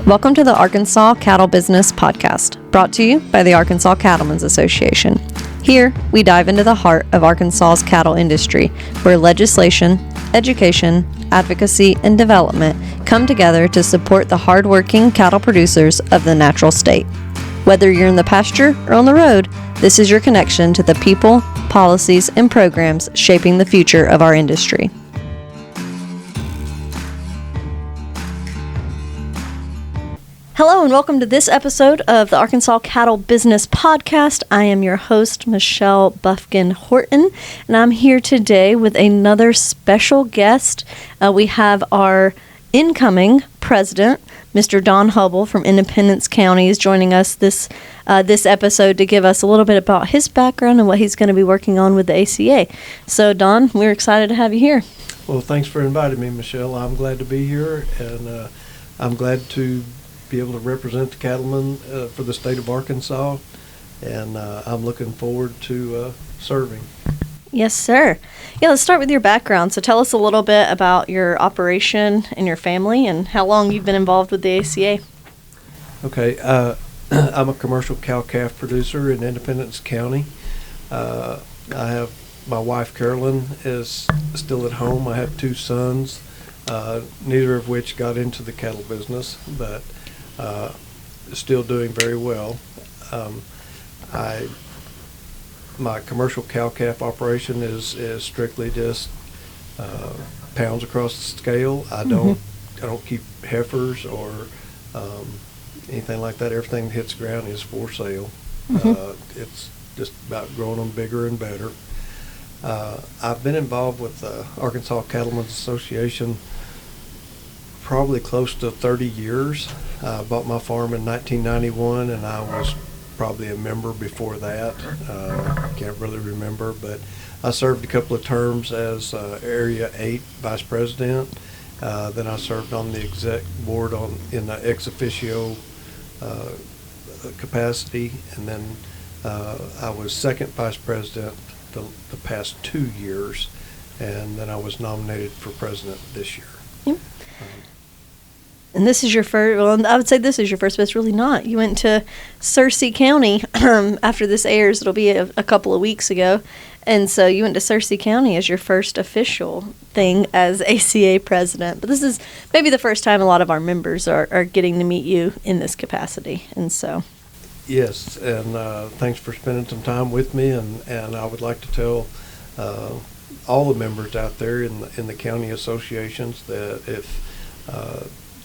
Welcome to the Arkansas Cattle Business Podcast, brought to you by the Arkansas Cattlemen's Association. Here, we dive into the heart of Arkansas's cattle industry, where legislation, education, advocacy, and development come together to support the hardworking cattle producers of the natural state. Whether you're in the pasture or on the road, this is your connection to the people, policies, and programs shaping the future of our industry. Hello and welcome to this episode of the Arkansas Cattle Business Podcast. I am your host, Michelle Buffkin-Horton, and I'm here today with another special guest. We have our incoming president, Mr. Don Hubbell from Independence County, is joining us this episode to give us a little bit about his background and what he's going to be working on with the ACA. So, Don, we're excited to have you here. Well, thanks for inviting me, Michelle. I'm glad to be here, and I'm glad to be able to represent the cattlemen for the state of Arkansas, and I'm looking forward to serving. Yes, sir. Yeah, let's start with your background. So tell us a little bit about your operation and your family and how long you've been involved with the ACA. Okay, I'm a commercial cow-calf producer in Independence County. I have my wife, Carolyn, is still at home. I have two sons, neither of which got into the cattle business, but still doing very well. My commercial cow-calf operation is strictly just pounds across the scale. I don't keep heifers or anything like that. Everything that hits the ground is for sale. It's just about growing them bigger and better. I've been involved with the Arkansas Cattlemen's Association probably close to 30 years. I bought my farm in 1991, and I was probably a member before that. Can't really remember, but I served a couple of terms as Area 8 Vice President. Then I served on the exec board in the ex officio capacity, and then I was second Vice President the past 2 years, and then I was nominated for President this year. Yep. And this is your first, well, I would say this is your first, but it's really not. You went to Searcy County after this airs. It'll be a couple of weeks ago. And so you went to Searcy County as your first official thing as ACA President. But this is maybe the first time a lot of our members are getting to meet you in this capacity. And so. Yes, and thanks for spending some time with me. And I would like to tell all the members out there in the county associations that if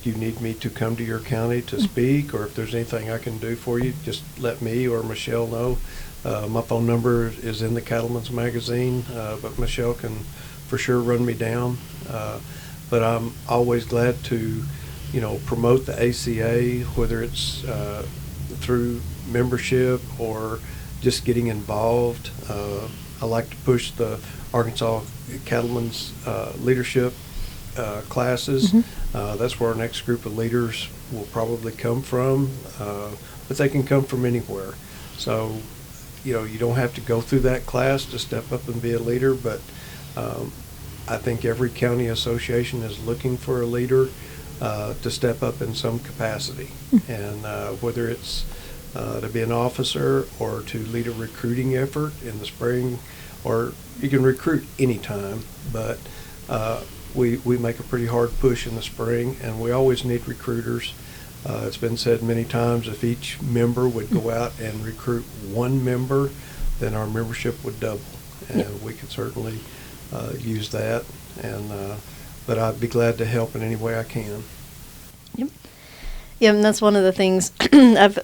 you need me to come to your county to speak, or if there's anything I can do for you, just let me or Michelle know. My phone number is in the Cattleman's magazine, but Michelle can for sure run me down. But I'm always glad to, promote the ACA, whether it's through membership or just getting involved. I like to push the Arkansas Cattlemen's leadership classes. That's where our next group of leaders will probably come from, but they can come from anywhere. So, you don't have to go through that class to step up and be a leader, but I think every county association is looking for a leader to step up in some capacity. And whether it's to be an officer or to lead a recruiting effort in the spring, or you can recruit anytime, but we make a pretty hard push in the spring, and we always need recruiters. It's been said many times, if each member would go out and recruit one member, then our membership would double, and we could certainly use that. But I'd be glad to help in any way I can. Yep. Yeah, and that's one of the things I've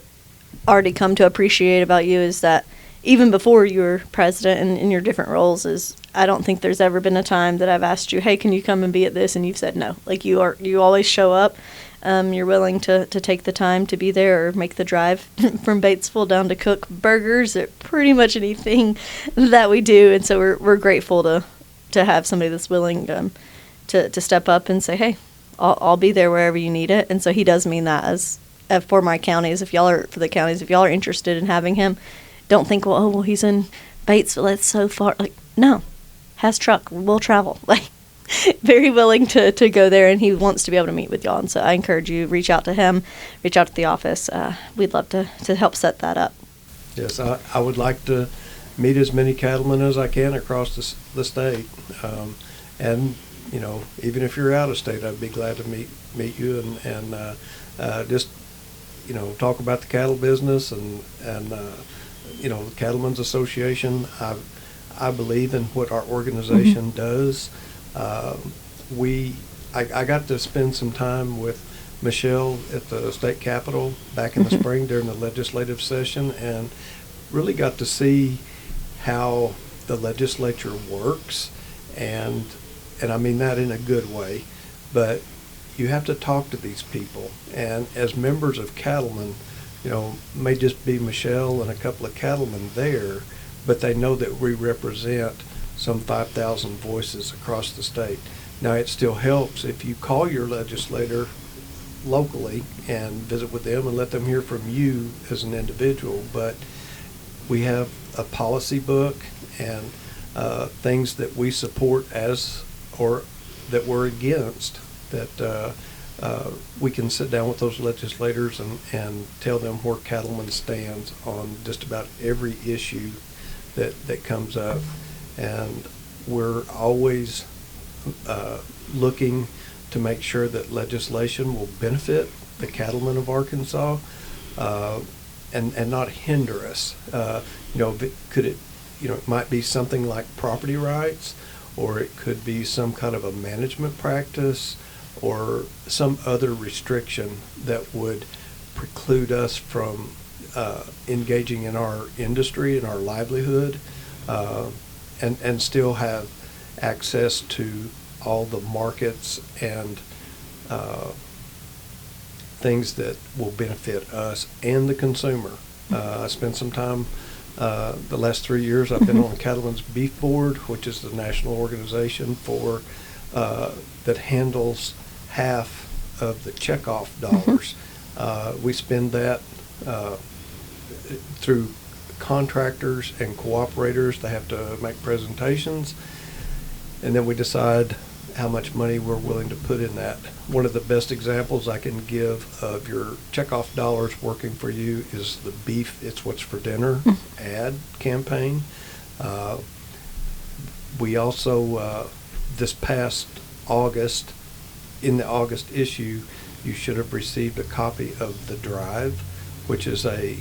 already come to appreciate about you is that even before you were president and in your different roles, is I don't think there's ever been a time that I've asked you, hey, can you come and be at this? And you've said no. Like you always show up. You're willing to take the time to be there or make the drive from Batesville down to cook burgers or pretty much anything that we do. And so we're grateful to have somebody that's willing to step up and say, hey, I'll be there wherever you need it. And so he does mean that as for my counties. If y'all are interested in having him, don't think, well, he's in Batesville, that's so far. Like, no, has truck, we'll travel. Like, very willing to go there, and he wants to be able to meet with y'all. And so I encourage you, reach out to him, reach out to the office. We'd love to help set that up. Yes, I would like to meet as many cattlemen as I can across the state. And, you know, even if you're out of state, I'd be glad to meet you and just, you know, talk about the cattle business and you know, the Cattlemen's Association. I believe in what our organization does. I got to spend some time with Michelle at the state capitol back in the spring during the legislative session, and really got to see how the legislature works, and I mean that in a good way. But you have to talk to these people, and as members of cattlemen, you know, may just be Michelle and a couple of cattlemen there, but they know that we represent some 5,000 voices across the state. Now, it still helps if you call your legislator locally and visit with them and let them hear from you as an individual, but we have a policy book and things that we support as or that we're against, that we can sit down with those legislators and tell them where Cattlemen stands on just about every issue that comes up. And we're always looking to make sure that legislation will benefit the cattlemen of Arkansas and not hinder us. You know, it might be something like property rights, or it could be some kind of a management practice or some other restriction that would preclude us from engaging in our industry and our livelihood, and still have access to all the markets and things that will benefit us and the consumer. I spent some time the last 3 years. I've been on the Cattlemen's Beef Board, which is the national organization for that handles half of the checkoff dollars. We spend that through contractors and cooperators. They have to make presentations, and then we decide how much money we're willing to put in that. One of the best examples I can give of your checkoff dollars working for you is the Beef It's What's for Dinner ad campaign. We also, this past August, in the August issue, you should have received a copy of The Drive, which is a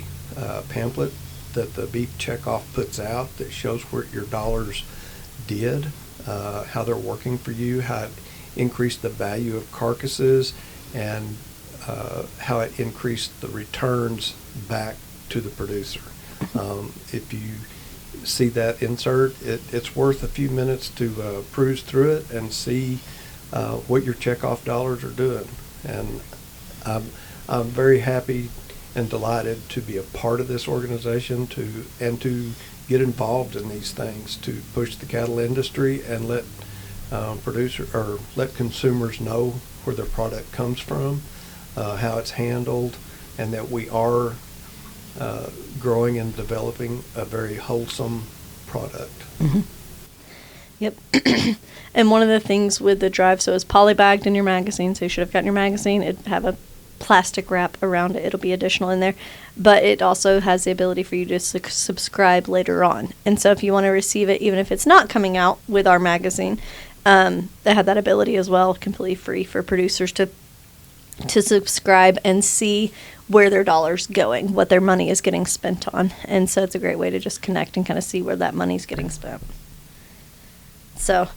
pamphlet that the Beef Checkoff puts out that shows what your dollars did, how they're working for you, how it increased the value of carcasses, and how it increased the returns back to the producer. If you see that insert, it's worth a few minutes to peruse through it and see what your checkoff dollars are doing. And I'm very happy and delighted to be a part of this organization and to get involved in these things, to push the cattle industry and let let consumers know where their product comes from, how it's handled, and that we are growing and developing a very wholesome product. Mm-hmm. Yep. And one of the things with the Drive, so it's polybagged in your magazine, so you should have gotten your magazine. It'd have a plastic wrap around it. It'll be additional in there. But it also has the ability for you to subscribe later on. And so if you want to receive it, even if it's not coming out with our magazine, they have that ability as well, completely free for producers to subscribe and see where their dollar's going, what their money is getting spent on. And so it's a great way to just connect and kind of see where that money's getting spent. So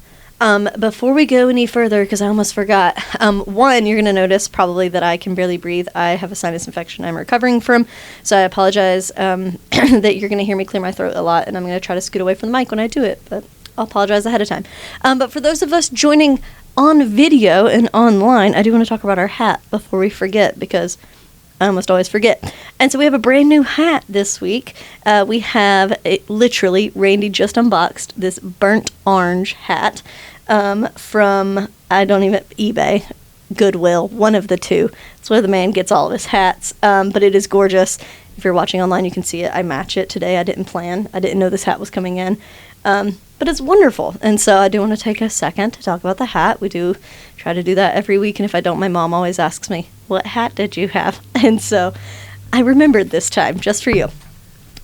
before we go any further, because I almost forgot, one, you're going to notice probably that I can barely breathe. I have a sinus infection I'm recovering from, so I apologize that you're going to hear me clear my throat a lot, and I'm going to try to scoot away from the mic when I do it, but I'll apologize ahead of time. But for those of us joining on video and online, I do want to talk about our hat before we forget, because I almost always forget. And so we have a brand new hat this week. We have literally, Randy just unboxed this burnt orange hat from, eBay, Goodwill, one of the two. It's where the man gets all of his hats. But it is gorgeous. If you're watching online, you can see it. I match it today. I didn't plan. I didn't know this hat was coming in. But it's wonderful. And so I do want to take a second to talk about the hat. We do try to do that every week. And if I don't, my mom always asks me, what hat did you have? And so I remembered this time just for you.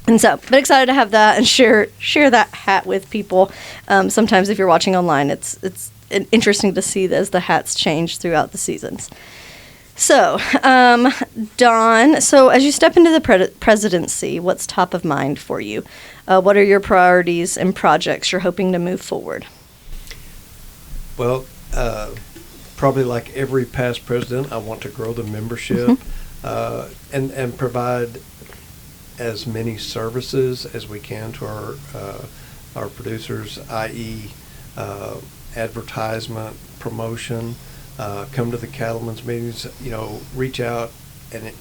And so, but excited to have that and share that hat with people. Sometimes if you're watching online, it's interesting to see as the hats change throughout the seasons. So, Dawn, so as you step into the presidency, what's top of mind for you? What are your priorities and projects you're hoping to move forward? Well, probably like every past president, I want to grow the membership and provide as many services as we can to our producers, i.e. Advertisement, promotion, come to the cattlemen's meetings, reach out and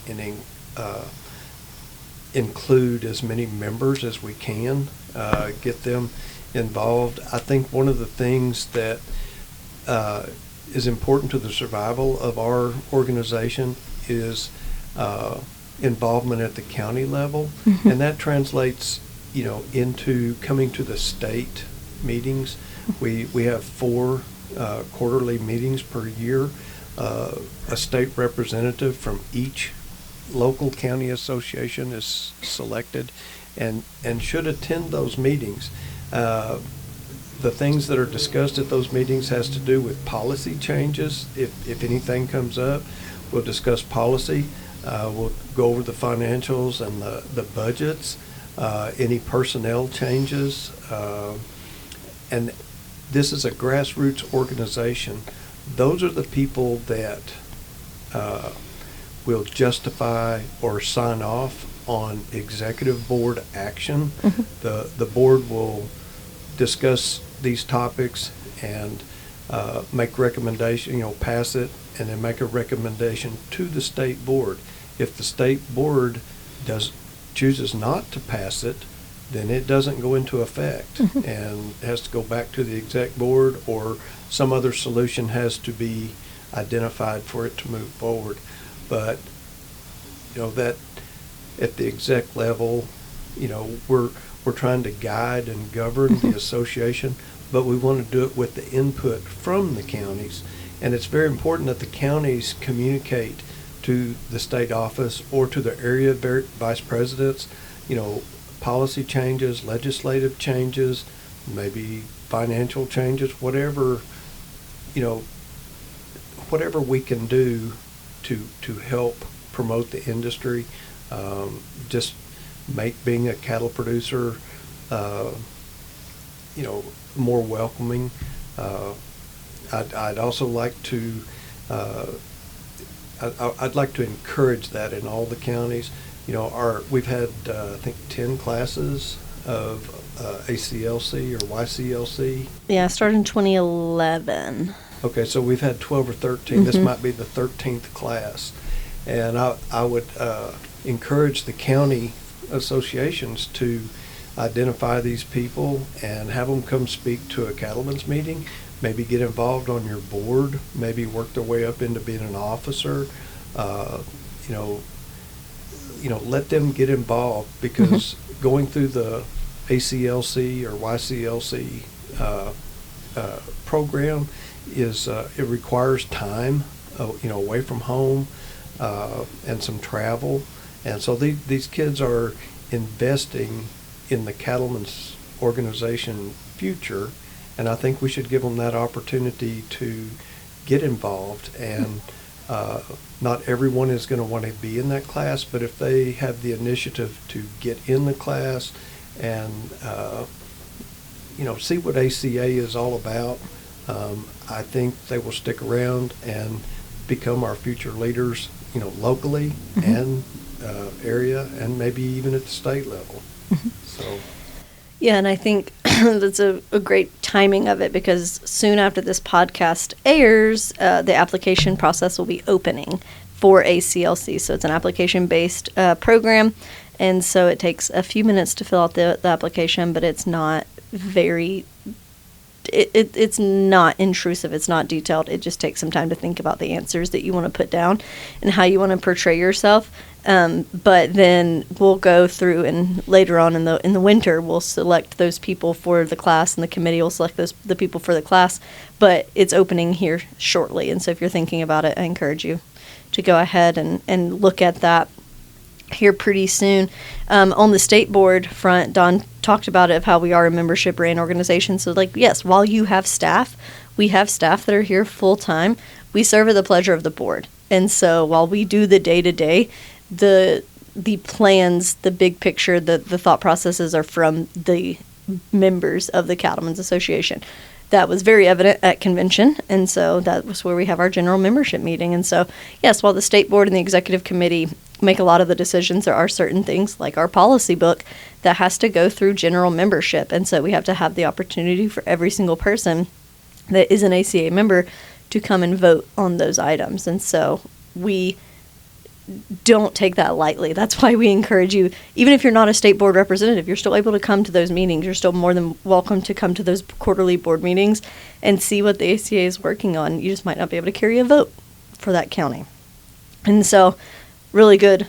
include as many members as we can, get them involved. I think one of the things that is important to the survival of our organization is involvement at the county level, and that translates, into coming to the state meetings. We have 4 quarterly meetings per year. A state representative from each local county association is selected and should attend those meetings. The things that are discussed at those meetings has to do with policy changes. If anything comes up, we'll discuss policy. We'll go over the financials and the budgets, any personnel changes. And this is a grassroots organization. Those are the people that will justify or sign off on executive board action. The board will discuss these topics and make recommendation, pass it, and then make a recommendation to the state board. If the state board chooses not to pass it, then it doesn't go into effect and has to go back to the exec board, or some other solution has to be identified for it to move forward. But that at the exec level, we're trying to guide and govern the association, but we want to do it with the input from the counties. And it's very important that the counties communicate to the state office or to the area vice presidents, policy changes, legislative changes, maybe financial changes, whatever we can do to help promote the industry, just make being a cattle producer, more welcoming. I'd also like to, I'd like to encourage that in all the counties. We've had, I think, 10 classes of ACLC or YCLC. Yeah, I started in 2011. Okay, so we've had 12 or 13. This might be the 13th class. And I would encourage the county associations to identify these people and have them come speak to a cattlemen's meeting, maybe get involved on your board, maybe work their way up into being an officer, let them get involved, because going through the ACLC or YCLC program is it requires time, away from home, and some travel, and so these kids are investing in the cattlemen's organization future, and I think we should give them that opportunity to get involved. And not everyone is going to want to be in that class, but if they have the initiative to get in the class and see what ACA is all about, I think they will stick around and become our future leaders, locally and area, and maybe even at the state level. So. Yeah, and I think that's a great timing of it, because soon after this podcast airs, the application process will be opening for ACLC. So it's an application-based program, and so it takes a few minutes to fill out the application, but it's not very it's not intrusive. It's not detailed. It just takes some time to think about the answers that you want to put down and how you want to portray yourself. But then we'll go through, and later on in the winter, we'll select those people for the class, and the committee will select the people for the class. But it's opening here shortly, and so if you're thinking about it, I encourage you to go ahead and look at that here pretty soon. On the state board front, Don talked about it, of how we are a membership ran organization. So like, yes, while you have staff, we have staff that are here full time. We serve at the pleasure of the board. And so while we do the day to day, the plans, the big picture, the thought processes are from the members of the Cattlemen's Association. That was very evident at convention, and so that was where we have our general membership meeting. And so, yes, while the state board and the executive committee make a lot of the decisions, there are certain things like our policy book that has to go through general membership. And so we have to have the opportunity for every single person that is an ACA member to come and vote on those items. And so we don't take that lightly. That's why we encourage you, even if you're not a state board representative, you're still able to come to those meetings. You're still more than welcome to come to those quarterly board meetings and see what the ACA is working on. You just might not be able to carry a vote for that county. And so really good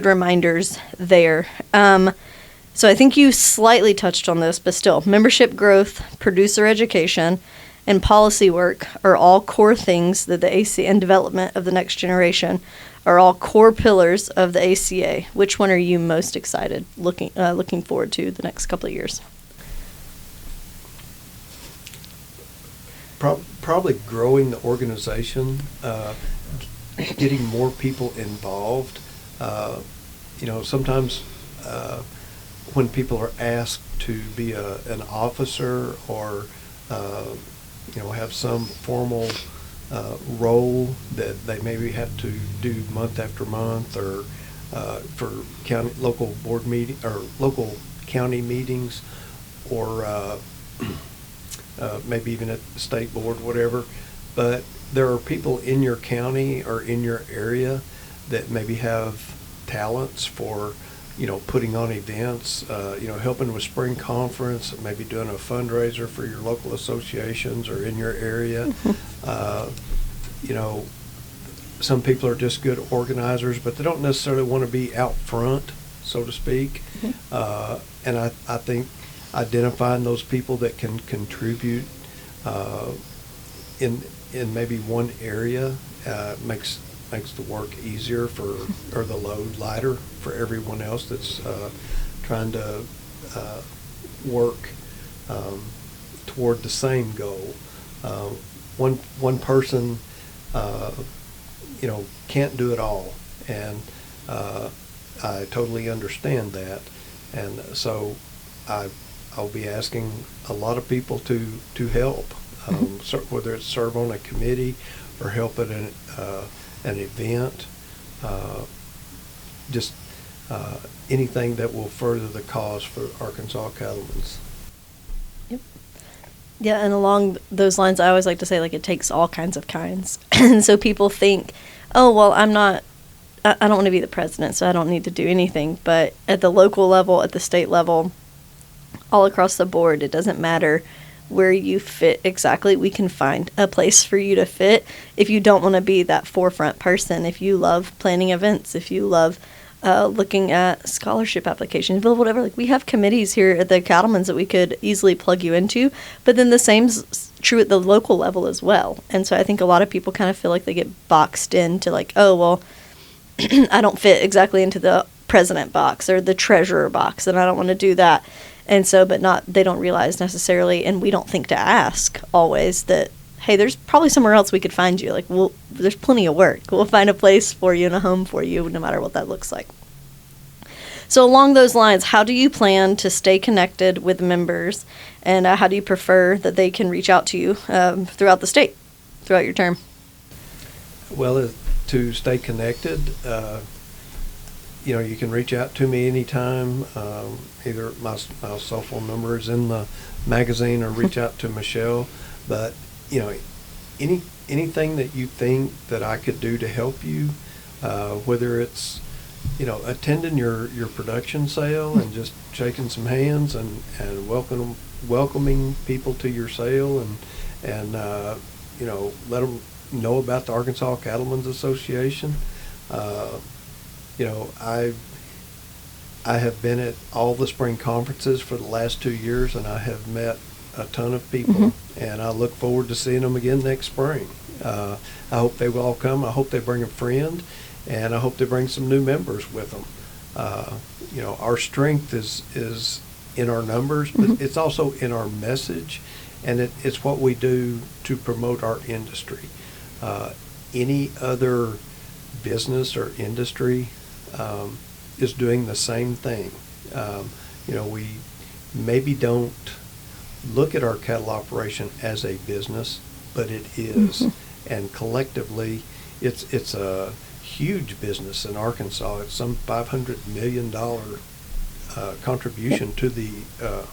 reminders there. So I think you slightly touched on this, but still, membership growth, producer education, and policy work are all core things that the ACA, and development of the next generation are all core pillars of the ACA. Which one are you most excited looking forward to the next couple of years? Probably growing the organization, getting more people involved. Sometimes when people are asked to be an officer or have some formal role that they maybe have to do month after month, or for local board meeting or local county meetings, or maybe even at the state board, whatever. But there are people in your county or in your area that maybe have talents for putting on events, helping with spring conference, maybe doing a fundraiser for your local associations or in your area. Some people are just good organizers, but they don't necessarily want to be out front, so to speak. And I think identifying those people that can contribute in maybe one area makes the work easier or the load lighter for everyone else that's trying to work toward the same goal. One person, can't do it all, and I totally understand that, and so I'll be asking a lot of people to help, whether it's serve on a committee or help at an event, just anything that will further the cause for Arkansas cattlemen's. Yep. Yeah, and along those lines, I always like to say, it takes all kinds of kinds. And so people think, oh, well, I don't want to be the president, so I don't need to do anything. But at the local level, at the state level, all across the board, it doesn't matter where you fit exactly. We can find a place for you to fit if you don't want to be that forefront person, if you love planning events, if you love looking at scholarship applications, whatever. We have committees here at the Cattlemen's that we could easily plug you into, but then the same's true at the local level as well. And so I think a lot of people kind of feel like they get boxed into oh, well, I don't fit exactly into the president box or the treasurer box, and I don't want to do that. And so, they don't realize necessarily, and we don't think to ask always that, hey, there's probably somewhere else we could find you. There's plenty of work. We'll find a place for you and a home for you, no matter what that looks like. So along those lines, how do you plan to stay connected with members, and how do you prefer that they can reach out to you throughout the state, throughout your term? Well, to stay connected, you can reach out to me anytime. Either my cell phone number is in the magazine, or reach out to Michelle. But anything that you think that I could do to help you, whether it's attending your production sale and just shaking some hands and welcoming people to your sale and let them know about the Arkansas Cattlemen's Association. I have been at all the spring conferences for the last 2 years, and I have met a ton of people, and I look forward to seeing them again next spring. I hope they will all come. I hope they bring a friend, and I hope they bring some new members with them. Our strength is in our numbers, but it's also in our message, and it's what we do to promote our industry. Any other business or industry is doing the same thing. We maybe don't look at our cattle operation as a business, but it is. And collectively, it's a huge business in Arkansas. It's some $500 million contribution to the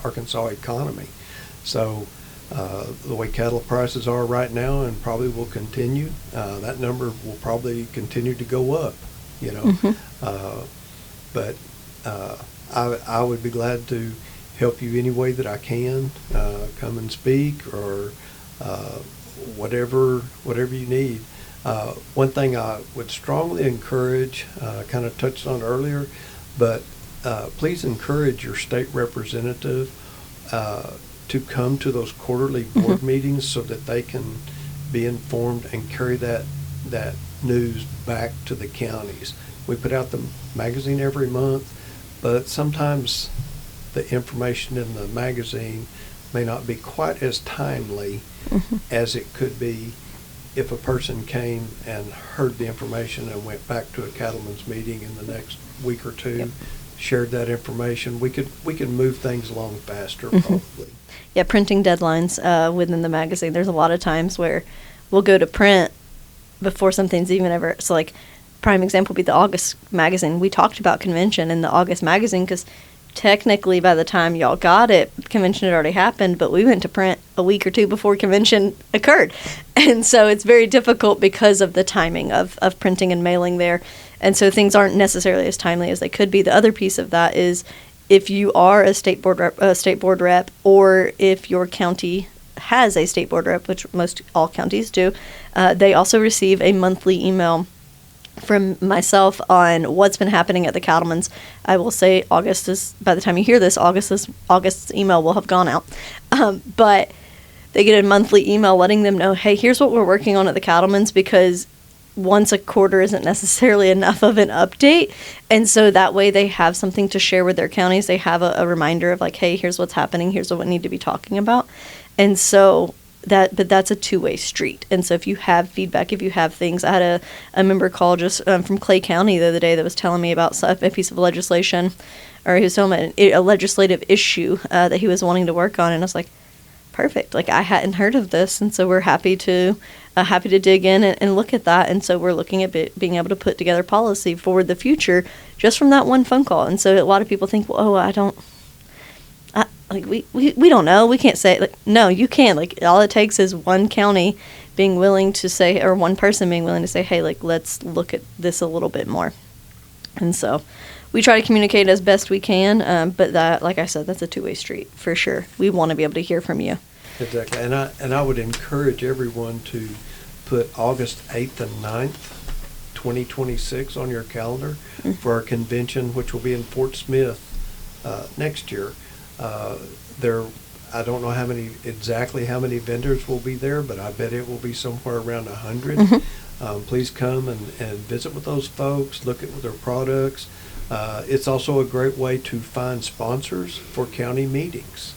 Arkansas economy. So the way cattle prices are right now, and probably will continue, that number will probably continue to go up. But I would be glad to help you any way that I can. Come and speak, or whatever you need. One thing I would strongly encourage, kind of touched on earlier, but please encourage your state representative to come to those quarterly board meetings so that they can be informed and carry that news back to the counties. We put out the magazine every month, but sometimes the information in the magazine may not be quite as timely as it could be if a person came and heard the information and went back to a cattlemen's meeting in the next week or two, shared that information. We could move things along faster, probably. Yeah, printing deadlines within the magazine. There's a lot of times where we'll go to print before something's even ever. So, like, prime example would be the August magazine. We talked about convention in the August magazine because technically by the time y'all got it, convention had already happened, but we went to print a week or two before convention occurred. And so it's very difficult because of the timing of printing and mailing there. And so things aren't necessarily as timely as they could be. The other piece of that is if you are a state board rep, or if your county has a state board rep, which all counties do, they also receive a monthly email from myself on what's been happening at the cattlemen's. I will say August is, by the time you hear this, August's email will have gone out. But they get a monthly email letting them know, hey, here's what we're working on at the cattlemen's, because once a quarter isn't necessarily enough of an update. And so that way they have something to share with their counties. They have a reminder of like, hey, here's what's happening. Here's what we need to be talking about. And so but that's a two-way street. And so if you have feedback, if you have things, I had a member call just from Clay County the other day that was telling me about a piece of legislation, or he was telling me a legislative issue that he was wanting to work on. And I was like, perfect. Like, I hadn't heard of this. And so we're happy to dig in and look at that. And so we're looking at being able to put together policy for the future just from that one phone call. And so a lot of people think, well, we don't know. We can't say, like, no, you can. Like, all it takes is one county being willing to say, or one person being willing to say, hey, like, let's look at this a little bit more. And so we try to communicate as best we can. But that, like I said, that's a two-way street for sure. We want to be able to hear from you. Exactly. And I would encourage everyone to put August 8th and 9th, 2026 on your calendar for our convention, which will be in Fort Smith next year. I don't know exactly how many vendors will be there, but I bet it will be somewhere around 100. Please come and visit with those folks, look at their products. It's also a great way to find sponsors for county meetings.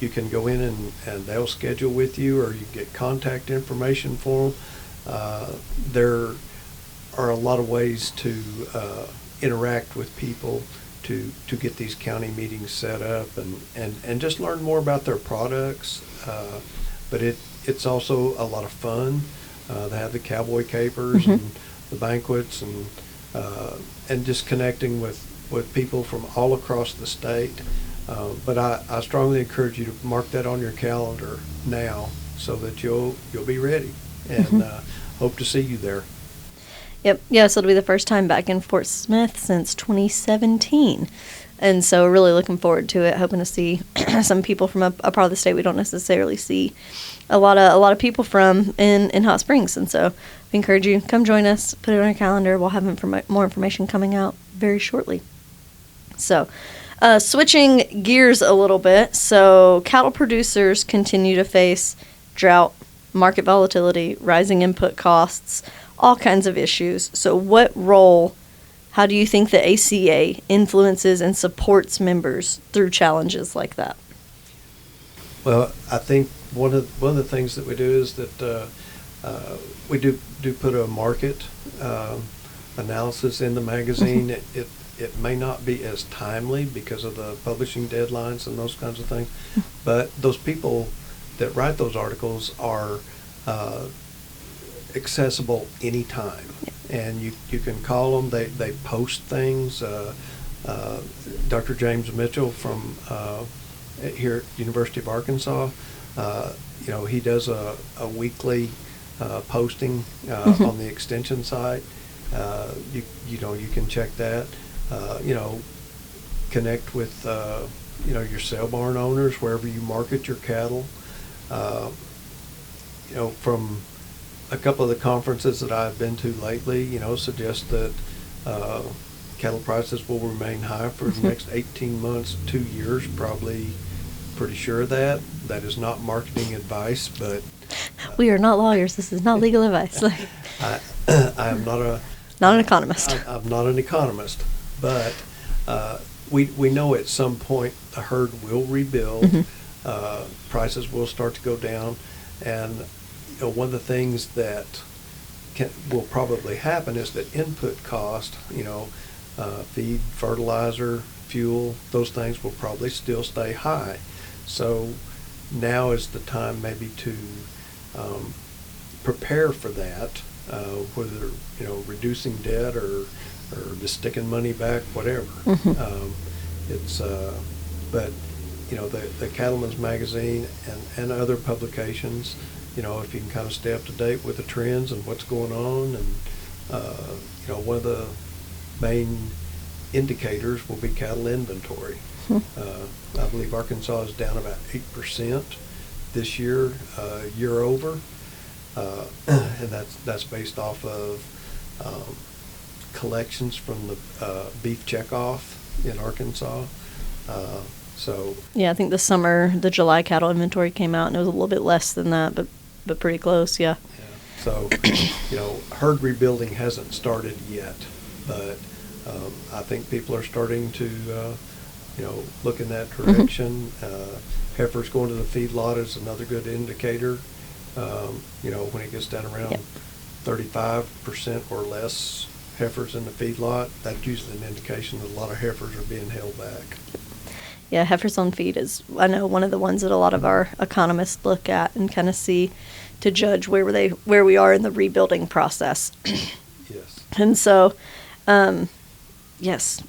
You can go in and they'll schedule with you, or you get contact information for them. There are a lot of ways to interact with people to get these county meetings set up and just learn more about their products. But it's also a lot of fun. They have the cowboy capers and the banquets and just connecting with people from all across the state. But I strongly encourage you to mark that on your calendar now so that you'll be ready, and hope to see you there. Yep. Yeah, so it'll be the first time back in Fort Smith since 2017. And so really looking forward to it, hoping to see some people from a part of the state we don't necessarily see a lot of people from in Hot Springs. And so we encourage you, come join us, put it on your calendar. We'll have more information coming out very shortly. So switching gears a little bit. So cattle producers continue to face drought, market volatility, rising input costs, all kinds of issues. So how do you think the ACA influences and supports members through challenges like that? Well, I think one of the things that we do is that we do put a market analysis in the magazine. It may not be as timely because of the publishing deadlines and those kinds of things, but those people that write those articles are accessible anytime. And you can call them. They post things. Dr. James Mitchell from here at University of Arkansas, he does a weekly posting on the extension site. You can check that. Connect with your sale barn owners wherever you market your cattle. From a couple of the conferences that I've been to lately, suggest that cattle prices will remain high for the next 18 months, 2 years, probably pretty sure of that. That is not marketing advice, but... we are not lawyers. This is not legal advice. I am not an economist. I'm not an economist, but we know at some point the herd will rebuild, prices will start to go down, and one of the things that will probably happen is that input cost, feed, fertilizer, fuel, those things will probably still stay high. So now is the time maybe to prepare for that, whether reducing debt or just sticking money back, whatever. But the Cattleman's Magazine and other publications, if you can kind of stay up to date with the trends and what's going on, and one of the main indicators will be cattle inventory. I believe Arkansas is down about 8% this year, year over, and that's based off of collections from the beef checkoff in Arkansas. Yeah, I think the July cattle inventory came out and it was a little bit less than that, but pretty close, yeah. So, herd rebuilding hasn't started yet, but I think people are starting to, look in that direction. Heifers going to the feedlot is another good indicator. When it gets down around 35% or less heifers in the feedlot, that's usually an indication that a lot of heifers are being held back. Yeah, heifers on feed is, I know, one of the ones that a lot of our economists look at and kind of see to judge where we are in the rebuilding process. Yes. And so, yes,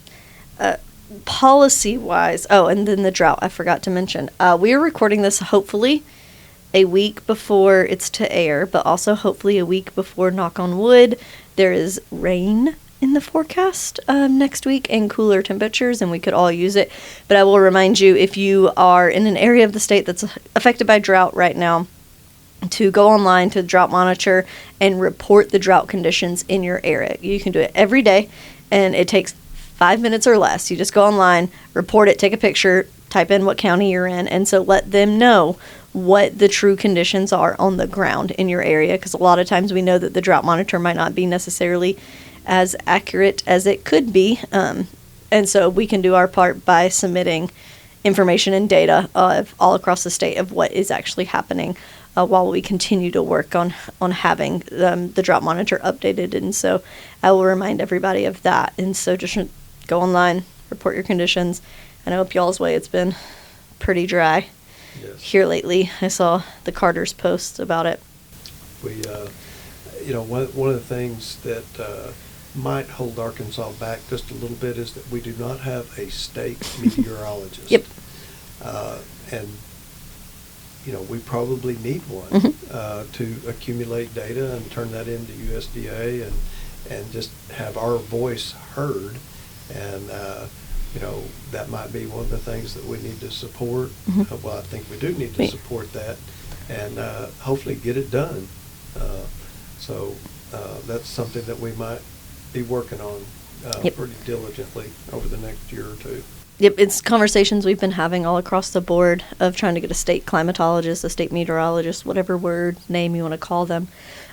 policy-wise, and then the drought, I forgot to mention. We are recording this hopefully a week before it's to air, but also hopefully a week before, knock on wood, there is rain in the forecast next week and cooler temperatures, and we could all use it. But I will remind you, if you are in an area of the state that's affected by drought right now, to go online to the Drought Monitor and report the drought conditions in your area. You can do it every day, and it takes 5 minutes or less. You just go online, report it, take a picture, type in what county you're in, and so let them know what the true conditions are on the ground in your area, because a lot of times we know that the Drought Monitor might not be necessarily as accurate as it could be, and so we can do our part by submitting information and data of all across the state of what is actually happening while we continue to work on having the Drought Monitor updated. And so I will remind everybody of that. And so just go online, report your conditions. I know up y'all's way it's been pretty dry here lately. I saw the Carter's post about it. We, one of the things that might hold Arkansas back just a little bit is that we do not have a state meteorologist. Yep. And we probably need one to accumulate data and turn that into USDA and just have our voice heard. And that might be one of the things that we need to support. Well, I think we do need to support that, and hopefully get it done. So that's something that we might be working on pretty diligently over the next year or two. Yep, it's conversations we've been having all across the board of trying to get a state climatologist, a state meteorologist, whatever name you want to call them.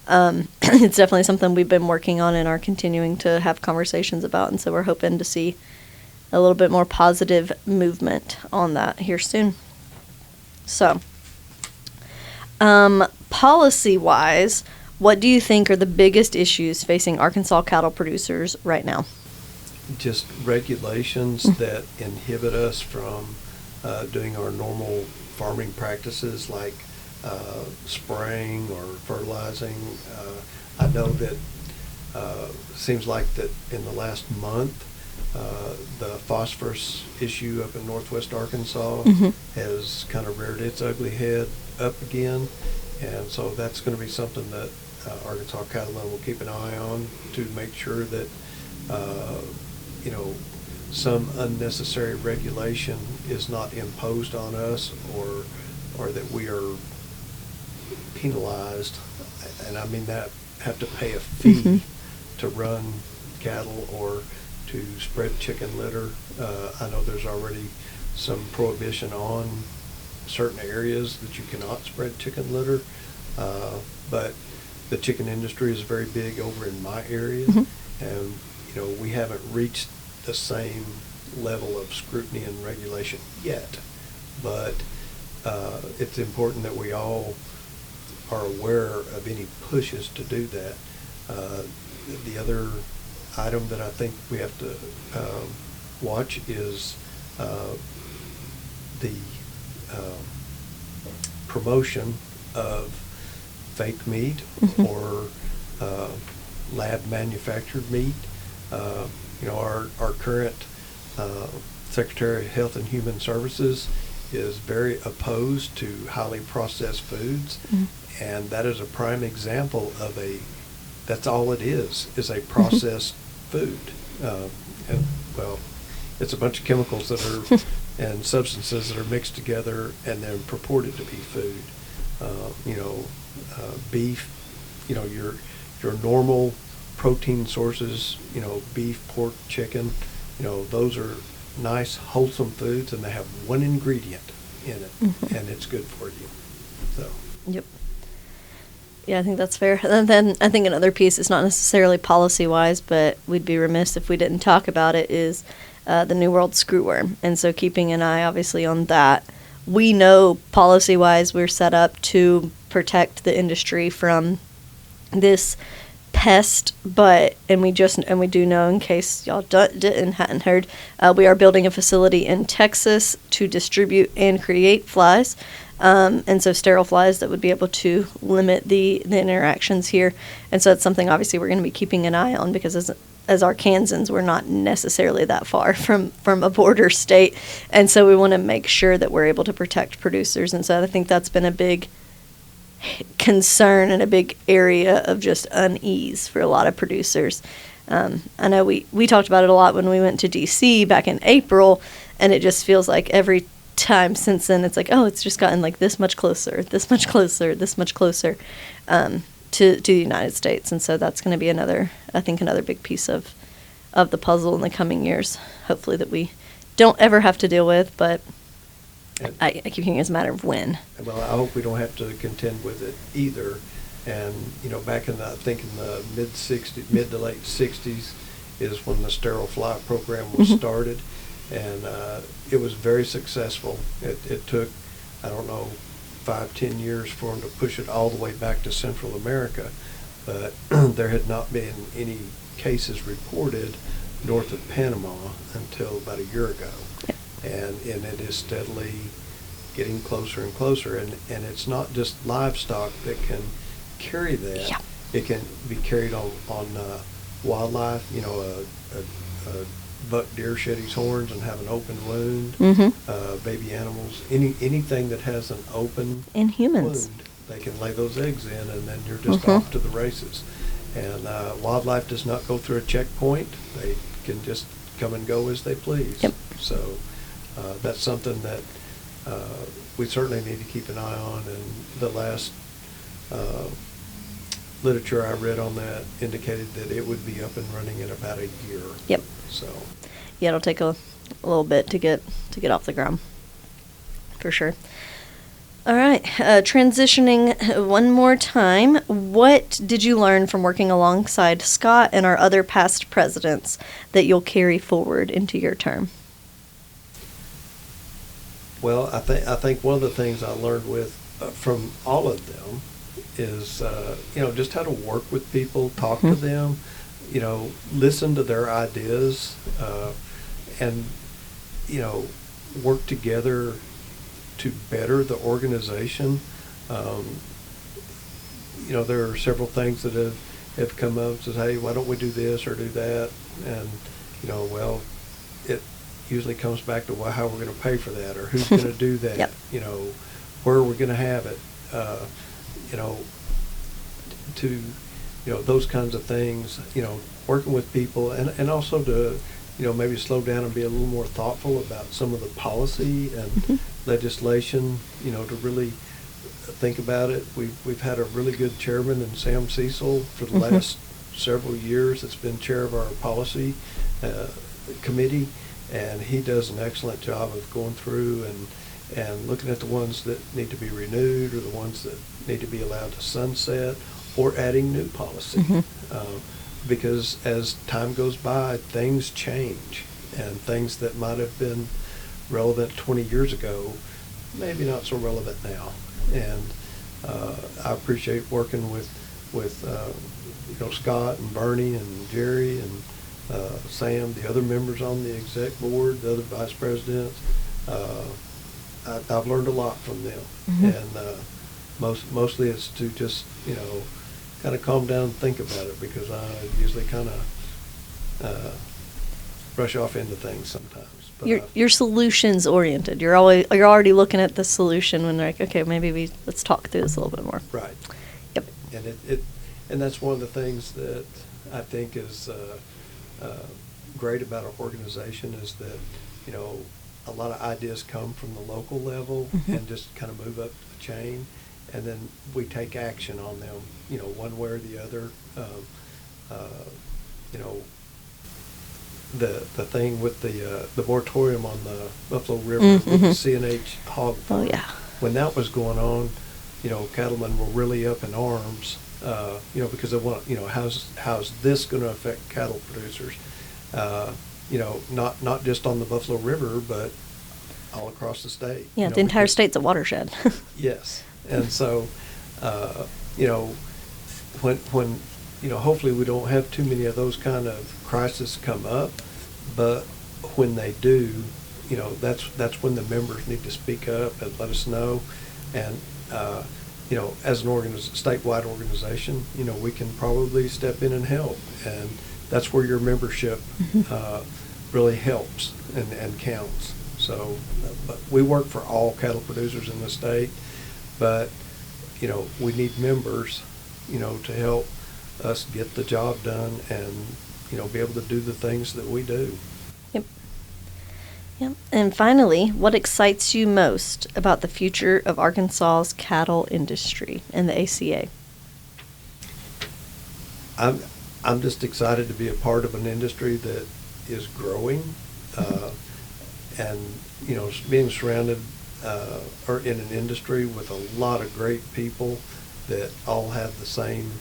It's definitely something we've been working on and are continuing to have conversations about, and so we're hoping to see a little bit more positive movement on that here soon. So, policy-wise, what do you think are the biggest issues facing Arkansas cattle producers right now? Just regulations that inhibit us from doing our normal farming practices like spraying or fertilizing. I know that seems like that in the last month the phosphorus issue up in northwest Arkansas has kind of reared its ugly head up again, and so that's going to be something that Arkansas Cattlemen will keep an eye on to make sure that some unnecessary regulation is not imposed on us, or that we are penalized, and I mean that have to pay a fee to run cattle or to spread chicken litter. I know there's already some prohibition on certain areas that you cannot spread chicken litter, but the chicken industry is very big over in my area, and we haven't reached the same level of scrutiny and regulation yet, but it's important that we all are aware of any pushes to do that. The other item that I think we have to watch is the promotion of fake meat or lab manufactured meat. Our current Secretary of Health and Human Services is very opposed to highly processed foods, and that is a prime example of that's all it is a processed food. And well, it's a bunch of chemicals that are and substances that are mixed together and then purported to be food. Beef, your normal protein sources, beef, pork, chicken, those are nice, wholesome foods, and they have one ingredient in it, and it's good for you. So. Yep. Yeah, I think that's fair. And then I think another piece, it's not necessarily policy-wise, but we'd be remiss if we didn't talk about it, is the New World screwworm. And so keeping an eye, obviously, on that. We know policy-wise we're set up to protect the industry from this pest, and we do know, in case y'all hadn't heard, we are building a facility in Texas to distribute and create flies, and so sterile flies that would be able to limit the interactions here. And so it's something obviously we're going to be keeping an eye on, because as Arkansans, we're not necessarily that far from a border state, and so we want to make sure that we're able to protect producers. And so I think that's been a big concern and a big area of just unease for a lot of producers. I know we talked about it a lot when we went to D.C. back in April, and it just feels like every time since then it's like, oh, it's just gotten like this much closer to the United States. And so that's going to be another big piece of the puzzle in the coming years, hopefully, that we don't ever have to deal with, but I keep hearing it's a matter of when. Well, I hope we don't have to contend with it either. And, back in the mid to late 60s is when the sterile fly program was started. And it was very successful. It took, 5-10 years for them to push it all the way back to Central America. But there had not been any cases reported north of Panama until about a year ago. Yep. And it is steadily getting closer and closer. And it's not just livestock that can carry that. Yeah. It can be carried on wildlife, a buck deer shed his horns and have an open wound, baby animals, anything that has an open humans wound, they can lay those eggs in, and then you're just off to the races. And wildlife does not go through a checkpoint. They can just come and go as they please. Yep. So that's something that we certainly need to keep an eye on. And the last literature I read on that indicated that it would be up and running in about a year. Yep. So. Yeah, it'll take a little bit to get off the ground, for sure. All right, transitioning one more time. What did you learn from working alongside Scott and our other past presidents that you'll carry forward into your term? Well, I think one of the things I learned from all of them is just how to work with people, talk to them, listen to their ideas, and work together to better the organization. There are several things that have come up, says, hey, why don't we do this or do that? And it usually comes back to how we're going to pay for that, or who's going to do that. Yep. Where we're going to have it. Those kinds of things. Working with people, and also to maybe slow down and be a little more thoughtful about some of the policy and legislation. To really think about it. We've had a really good chairman in Sam Cecil for the last several years. That's been chair of our policy committee, and he does an excellent job of going through and looking at the ones that need to be renewed or the ones that need to be allowed to sunset, or adding new policy. Because as time goes by, things change, and things that might have been relevant 20 years ago, maybe not so relevant now. And I appreciate working with Scott and Bernie and Jerry and Sam, the other members on the exec board, the other vice presidents. I've learned a lot from them, and mostly it's to just kind of calm down and think about it, because I usually kind of rush off into things sometimes. But you're solutions oriented. You're already looking at the solution when they're like, okay, maybe let's talk through this a little bit more. Right. Yep. And that's one of the things that I think is great about our organization, is that a lot of ideas come from the local level and just kind of move up the chain, and then we take action on them, one way or the other. The thing with the moratorium on the Buffalo River, with the CNH hog farm. Oh, yeah. When that was going on, cattlemen were really up in arms, because they want, how's this going to affect cattle producers? Not just on the Buffalo River, but all across the state. Yeah, the entire state's a watershed. Yes. And so, when hopefully we don't have too many of those kind of crises come up, but when they do, that's when the members need to speak up and let us know. And, as an statewide organization, we can probably step in and help. And that's where your membership really helps and counts. So, but we work for all cattle producers in the state, but, we need members, to help us get the job done and, be able to do the things that we do. Yep. Yep. And finally, what excites you most about the future of Arkansas's cattle industry and the ACA? I'm just excited to be a part of an industry that is growing, and being surrounded or in an industry with a lot of great people that all have the same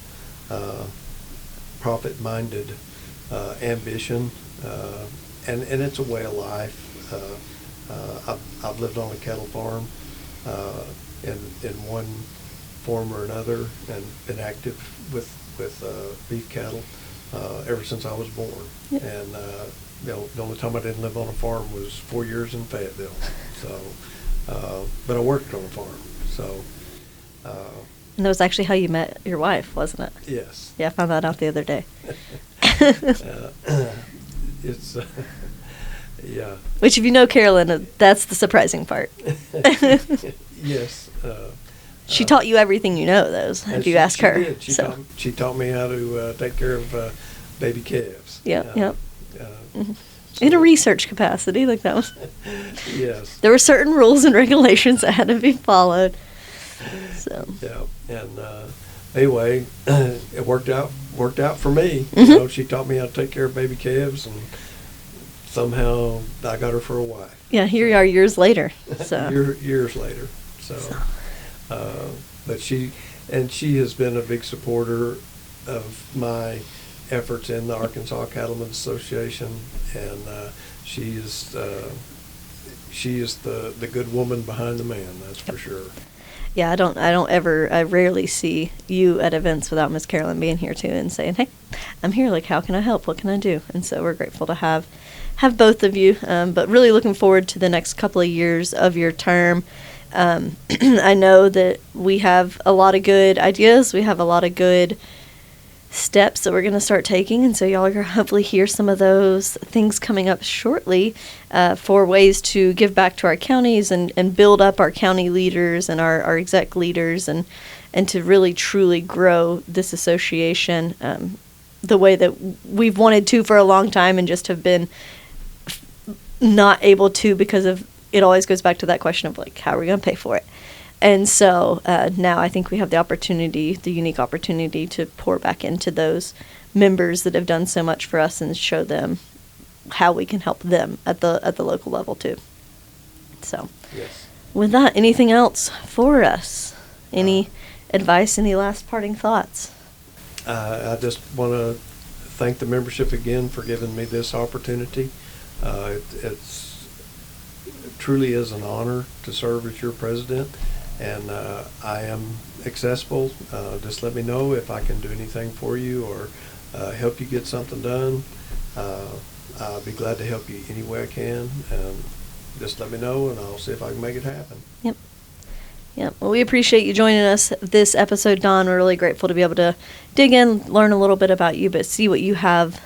profit-minded ambition, and it's a way of life. I've lived on a cattle farm in one form or another, and been active with beef cattle ever since I was born. Yep. And the only time I didn't live on a farm was 4 years in Fayetteville. So, but I worked on a farm. So. And that was actually how you met your wife, wasn't it? Yes. Yeah, I found that out the other day. It's yeah. Which, if you know Carolyn, that's the surprising part. Yes. She taught you everything you know, though, if you ask her. Did. She taught me how to take care of baby calves. Yep. Mm-hmm. In a research capacity, like that was. Yes. There were certain rules and regulations that had to be followed. So. Yeah, and anyway, it worked out for me. Mm-hmm. You know, she taught me how to take care of baby calves, and somehow I got her for a wife. Yeah, here you are years later. So. years later. So, but she has been a big supporter of my efforts in the Arkansas Cattlemen's Association, and she is the good woman behind the man. That's for sure. Yeah, I rarely see you at events without Miss Carolyn being here too and saying, "Hey, I'm here. Like, how can I help? What can I do?" And so we're grateful to have both of you. But really looking forward to the next couple of years of your term. I know that we have a lot of good ideas. We have a lot of good steps that we're going to start taking, and so y'all are going to hopefully hear some of those things coming up shortly for ways to give back to our counties and build up our county leaders and our exec leaders and to really truly grow this association the way that we've wanted to for a long time and just have been not able to because of it. Always goes back to that question of like, how are we going to pay for it? And so now I think we have the unique opportunity to pour back into those members that have done so much for us and show them how we can help them at the local level too. So, yes. With that, anything else for us? Any advice? Any last parting thoughts? I just want to thank the membership again for giving me this opportunity. It truly is an honor to serve as your president. And I am accessible. Just let me know if I can do anything for you or help you get something done. I'll be glad to help you any way I can. And just let me know, and I'll see if I can make it happen. Yep. Well, we appreciate you joining us this episode, Don. We're really grateful to be able to dig in, learn a little bit about you, but see what you have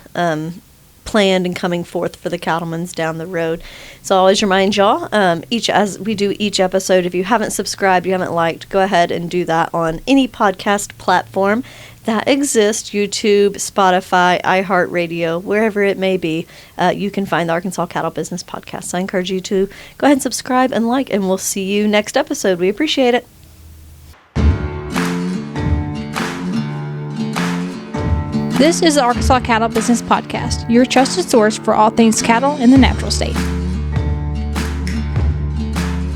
planned and coming forth for the Cattlemen's down the road. So I always remind y'all, as we do each episode, if you haven't subscribed, you haven't liked, go ahead and do that on any podcast platform that exists, YouTube, Spotify, iHeartRadio, wherever it may be. You can find the Arkansas Cattle Business Podcast. So I encourage you to go ahead and subscribe and like, and we'll see you next episode. We appreciate it. This is the Arkansas Cattle Business Podcast, your trusted source for all things cattle in the natural state.